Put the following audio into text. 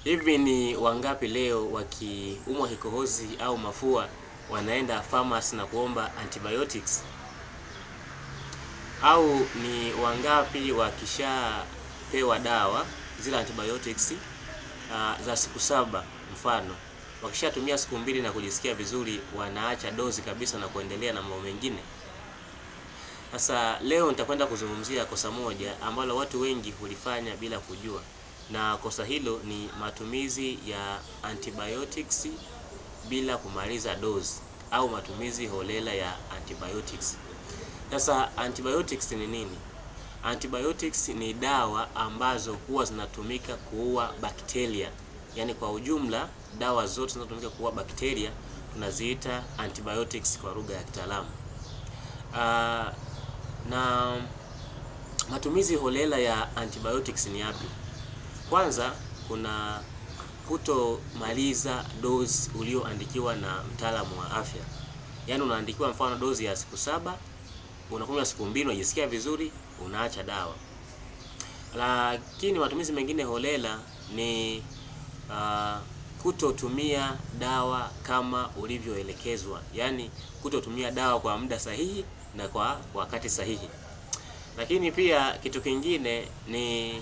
Hivi ni wangapi leo wakiumwa kikohozi au mafua wanaenda pharmacy na kuomba antibiotics? Au ni wangapi wakishapewa dawa zile antibiotics za siku 7 mfano, wakishatumia siku 2 na kujisikia vizuri wanaacha dozi kabisa na kuendelea na mambo mengine? Sasa leo nitakwenda kuzungumzia kosa moja ambalo watu wengi hulifanya bila kujua, na kosa hilo ni matumizi ya antibiotics bila kumaliza dozi au matumizi holela ya antibiotics. Sasa antibiotics ni nini? Antibiotics ni dawa ambazo huwa zinatumika kuua bakteria. Yaani kwa ujumla dawa zote zinazotumika kuua bakteria tunaziita antibiotics kwa lugha ya kitaalamu. Na matumizi holela ya antibiotics ni yapi? Kwanza kuna kutomaliza dozi ulioandikiwa na mtaalamu wa afya. Yaani unaandikiwa mfano dozi ya siku 7, unakunywa siku 2 unajisikia vizuri, unaacha dawa. Lakini matumizi mengine holela ni kutotumia dawa kama ulivyoelekezwa. Yaani kutotumia dawa kwa muda sahihi na kwa wakati sahihi. Lakini pia kitu kingine ni